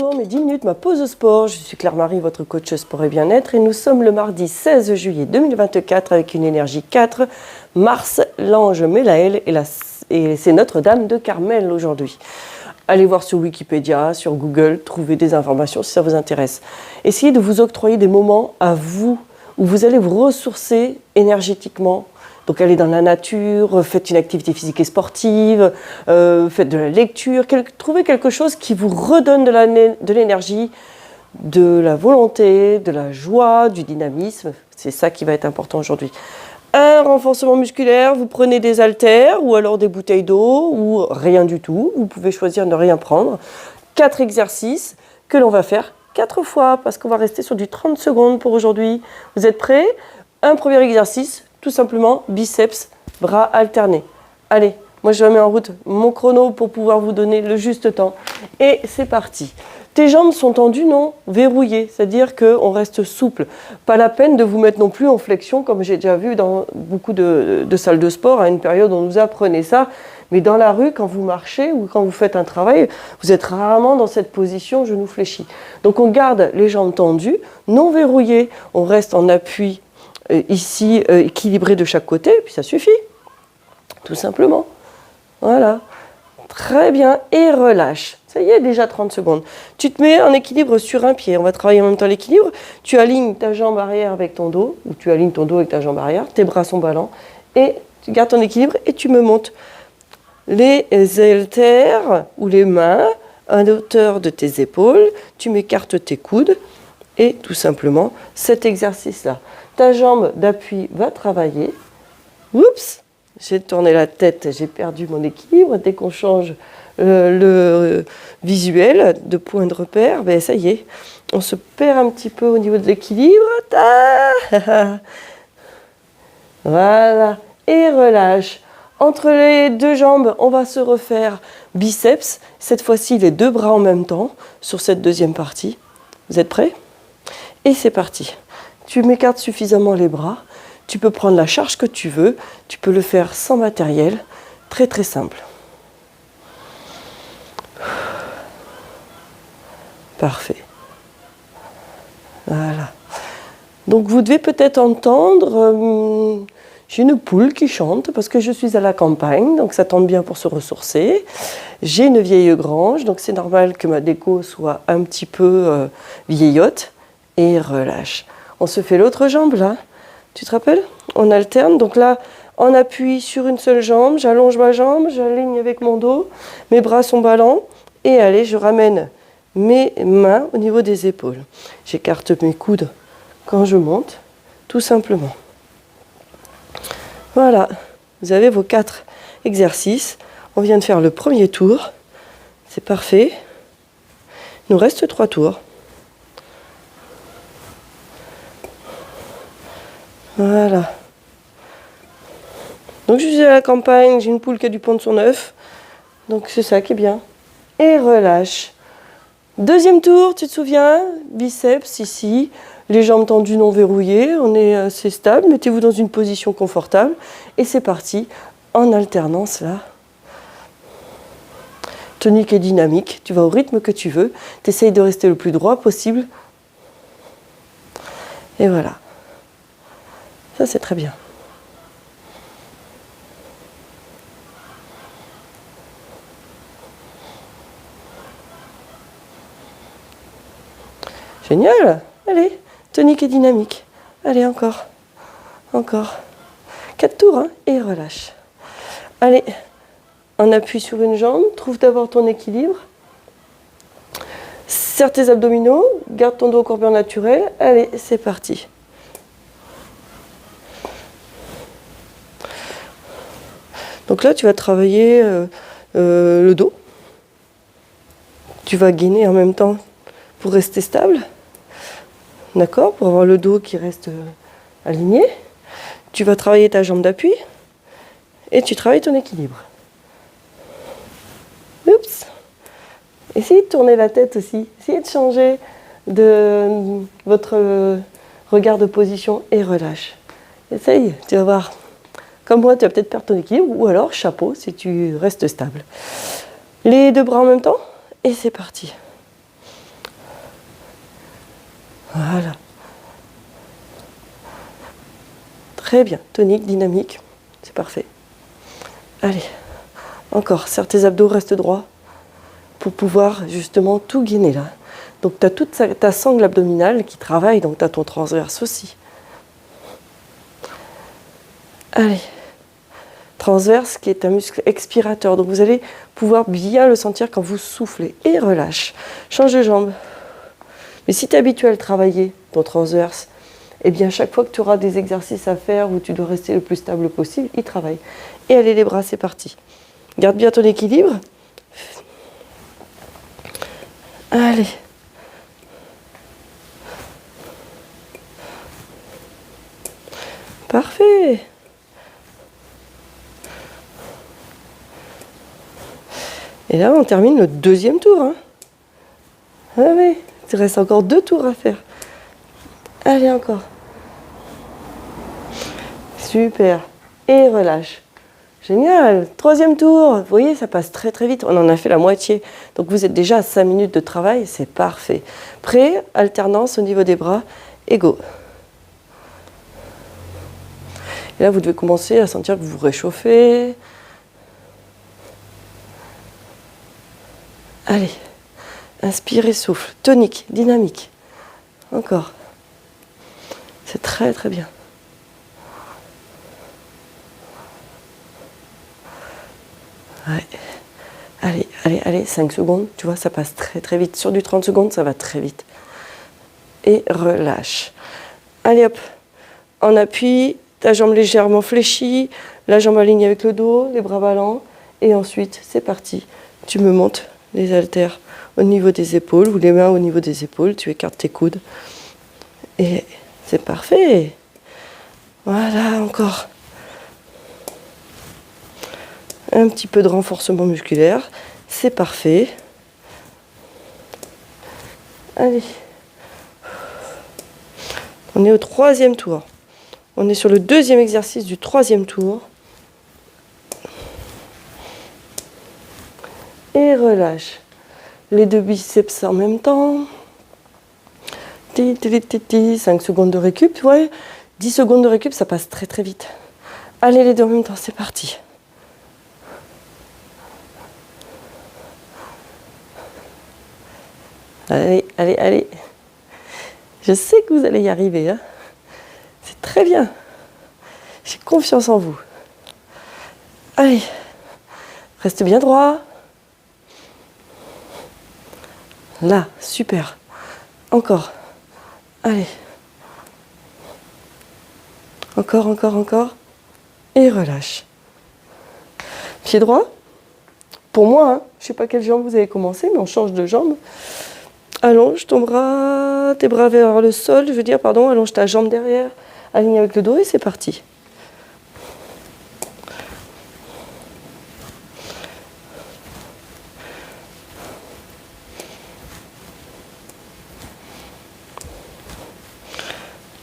Bonjour, mes 10 minutes, ma pause sport. Je suis Claire-Marie, votre coach sport et bien-être. Et nous sommes le mardi 16 juillet 2024 avec une énergie 4. Mars, l'ange Mélaël et c'est Notre-Dame de Carmel aujourd'hui. Allez voir sur Wikipédia, sur Google, trouvez des informations si ça vous intéresse. Essayez de vous octroyer des moments à vous où vous allez vous ressourcer énergétiquement. Donc allez dans la nature, faites une activité physique et sportive, faites de la lecture, trouvez quelque chose qui vous redonne de l'énergie, de la volonté, de la joie, du dynamisme. C'est ça qui va être important aujourd'hui. Un renforcement musculaire, vous prenez des haltères ou alors des bouteilles d'eau ou rien du tout. Vous pouvez choisir de ne rien prendre. 4 exercices que l'on va faire 4 fois parce qu'on va rester sur du 30 secondes pour aujourd'hui. Vous êtes prêts? Un premier exercice. Tout simplement, biceps, bras alternés. Allez, moi je mets en route mon chrono pour pouvoir vous donner le juste temps. Et c'est parti. Tes jambes sont tendues, non? Verrouillées, c'est-à-dire qu'on reste souple. Pas la peine de vous mettre non plus en flexion, comme j'ai déjà vu dans beaucoup de salles de sport, à une période où on nous apprenait ça. Mais dans la rue, quand vous marchez ou quand vous faites un travail, vous êtes rarement dans cette position genou fléchi. Donc on garde les jambes tendues, non verrouillées. On reste en appui ici, équilibré de chaque côté, puis ça suffit, tout simplement. Voilà, très bien, et relâche. Ça y est, déjà 30 secondes. Tu te mets en équilibre sur un pied, on va travailler en même temps l'équilibre. Tu alignes ta jambe arrière avec ton dos, ou tu alignes ton dos avec ta jambe arrière, tes bras sont ballants, et tu gardes ton équilibre et tu me montes les haltères ou les mains à hauteur de tes épaules, tu m'écartes tes coudes, et tout simplement, cet exercice-là. Ta jambe d'appui va travailler. Oups, j'ai tourné la tête, j'ai perdu mon équilibre. Dès qu'on change le visuel de point de repère, ben ça y est, on se perd un petit peu au niveau de l'équilibre. Voilà, et relâche. Entre les deux jambes, on va se refaire biceps. Cette fois-ci, les deux bras en même temps sur cette deuxième partie. Vous êtes prêts? Et c'est parti. Tu m'écartes suffisamment les bras. Tu peux prendre la charge que tu veux. Tu peux le faire sans matériel. Très très simple. Parfait. Voilà. Donc vous devez peut-être entendre... j'ai une poule qui chante parce que je suis à la campagne. Donc ça tombe bien pour se ressourcer. J'ai une vieille grange. Donc c'est normal que ma déco soit un petit peu vieillotte. Et relâche. On se fait l'autre jambe là. Tu te rappelles? On alterne. Donc là, on appuie sur une seule jambe. J'allonge ma jambe, j'aligne avec mon dos. Mes bras sont ballants. Et allez, je ramène mes mains au niveau des épaules. J'écarte mes coudes quand je monte, tout simplement. Voilà. Vous avez vos 4 exercices. On vient de faire le premier tour. C'est parfait. Il nous reste 3 tours. Voilà. Donc je suis à la campagne, j'ai une poule qui a du pont de son œuf. Donc c'est ça qui est bien. Et relâche. Deuxième tour, tu te souviens? Biceps ici, les jambes tendues non verrouillées, on est assez stable. Mettez-vous dans une position confortable. Et c'est parti, en alternance là. Tonique et dynamique, tu vas au rythme que tu veux. Tu essayes de rester le plus droit possible. Et voilà. Ça, c'est très bien. Génial. Allez, tonique et dynamique. Allez, encore. Encore. 4 tours, hein, et relâche. Allez, on appuie sur une jambe. Trouve d'abord ton équilibre. Serre tes abdominaux. Garde ton dos courbure naturel. Allez, c'est parti. Donc là, tu vas travailler le dos. Tu vas gainer en même temps pour rester stable. D'accord? Pour avoir le dos qui reste aligné. Tu vas travailler ta jambe d'appui. Et tu travailles ton équilibre. Oups! Essayez de tourner la tête aussi. Essayez de changer de votre regard de position et relâche. Essaye, tu vas voir. Comme moi, tu vas peut-être perdre ton équilibre, ou alors chapeau si tu restes stable. Les deux bras en même temps, et c'est parti. Voilà. Très bien, tonique, dynamique, c'est parfait. Allez, encore, serre tes abdos, reste droit pour pouvoir justement tout gainer là. Donc tu as toute ta sangle abdominale qui travaille, donc tu as ton transverse aussi. Allez, transverse qui est un muscle expirateur, donc vous allez pouvoir bien le sentir quand vous soufflez et relâche. Change de jambe. Mais si tu es habitué à le travailler, ton transverse, eh bien, chaque fois que tu auras des exercices à faire où tu dois rester le plus stable possible, il travaille. Et allez, les bras, c'est parti. Garde bien ton équilibre. Allez. Parfait. Et là, on termine le deuxième tour. Hein. Ah oui, il reste encore 2 tours à faire. Allez, encore. Super. Et relâche. Génial. 3e tour. Vous voyez, ça passe très très vite. On en a fait la moitié. Donc vous êtes déjà à 5 minutes de travail. C'est parfait. Prêt? Alternance au niveau des bras. Et go. Et là, vous devez commencer à sentir que vous vous réchauffez. Allez. Inspire, souffle. Tonique, dynamique. Encore. C'est très très bien. Ouais. Allez, allez, allez, 5 secondes. Tu vois, ça passe très très vite. Sur du 30 secondes, ça va très vite. Et relâche. Allez hop. En appui, ta jambe légèrement fléchie, la jambe alignée avec le dos, les bras ballants. Et ensuite, c'est parti. Tu me montes les haltères au niveau des épaules ou les mains au niveau des épaules. Tu écartes tes coudes. Et c'est parfait. Voilà, encore. Un petit peu de renforcement musculaire. C'est parfait. Allez. On est au 3e tour. On est sur le 2e exercice du 3e tour. Et relâche. Les 2 biceps en même temps. 5 secondes de récup. Ouais. 10 secondes de récup, ça passe très très vite. Allez, les 2 en même temps, c'est parti. Allez, allez, allez. Je sais que vous allez y arriver. Hein. C'est très bien. J'ai confiance en vous. Allez. Reste bien droit. Là, super. Encore. Allez. Encore, encore, encore. Et relâche. Pied droit. Pour moi, hein, je ne sais pas quelle jambe vous avez commencé, mais on change de jambe. Allonge ton bras, tes bras vers le sol, je veux dire, pardon, allonge ta jambe derrière, aligne avec le dos et c'est parti.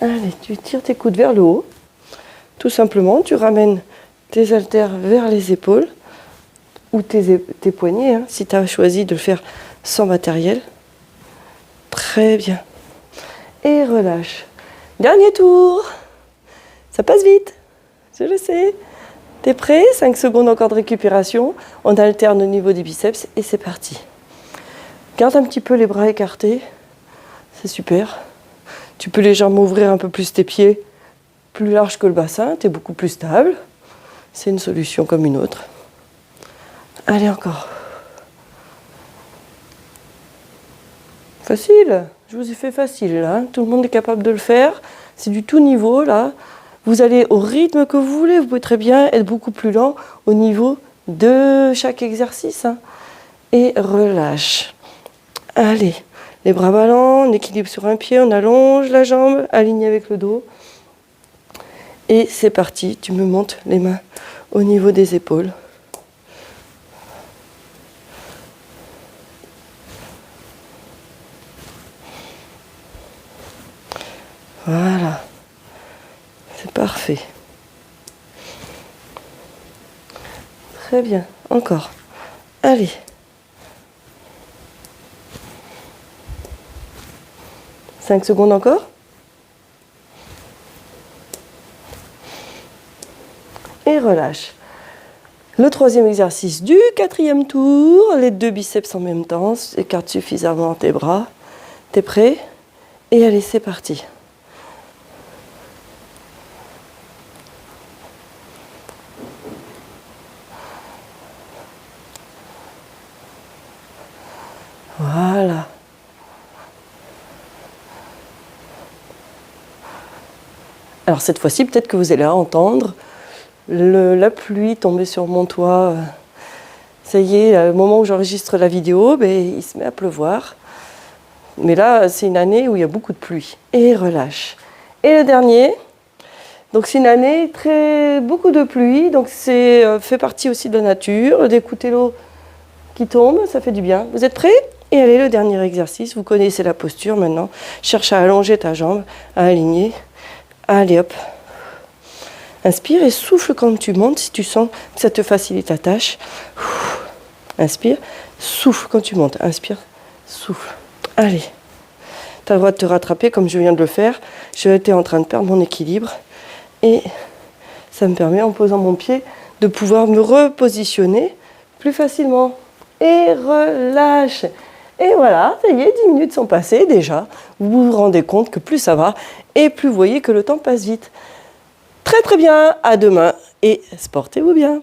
Allez, tu tires tes coudes vers le haut. Tout simplement, tu ramènes tes haltères vers les épaules ou tes poignets, hein, si tu as choisi de le faire sans matériel. Très bien. Et relâche. Dernier tour. Ça passe vite, je le sais. T'es prêt? 5 secondes encore de récupération. On alterne au niveau des biceps et c'est parti. Garde un petit peu les bras écartés. C'est super. Tu peux légèrement ouvrir un peu plus tes pieds, plus large que le bassin. Tu es beaucoup plus stable. C'est une solution comme une autre. Allez, encore. Facile. Je vous ai fait facile là. Tout le monde est capable de le faire. C'est du tout niveau là. Vous allez au rythme que vous voulez. Vous pouvez très bien être beaucoup plus lent au niveau de chaque exercice. Hein. Et relâche. Allez. Les bras ballants, on équilibre sur un pied, on allonge la jambe, aligné avec le dos. Et c'est parti, tu me montes les mains au niveau des épaules. Voilà, c'est parfait. Très bien, encore. Allez. 5 secondes encore. Et relâche. Le troisième exercice du quatrième tour, les 2 biceps en même temps, écarte suffisamment tes bras. T'es prêt? Et allez, c'est parti. Voilà. Alors cette fois-ci, peut-être que vous allez entendre la pluie tomber sur mon toit. Ça y est, au moment où j'enregistre la vidéo, il se met à pleuvoir. Mais là, c'est une année où il y a beaucoup de pluie. Et relâche. Et le dernier, donc c'est une année beaucoup de pluie, donc c'est fait partie aussi de la nature, d'écouter l'eau qui tombe, ça fait du bien. Vous êtes prêts? Et allez, le dernier exercice, vous connaissez la posture maintenant. Cherche à allonger ta jambe, à aligner. Allez hop. Inspire et souffle quand tu montes, si tu sens que ça te facilite la tâche. Inspire, souffle quand tu montes. Inspire, souffle. Allez. Tu as le droit de te rattraper comme je viens de le faire. J'étais en train de perdre mon équilibre. Et ça me permet, en posant mon pied, de pouvoir me repositionner plus facilement. Et relâche. Et voilà, ça y est, 10 minutes sont passées déjà. Vous vous rendez compte que plus ça va, et plus vous voyez que le temps passe vite. Très très bien, à demain, et sportez-vous bien.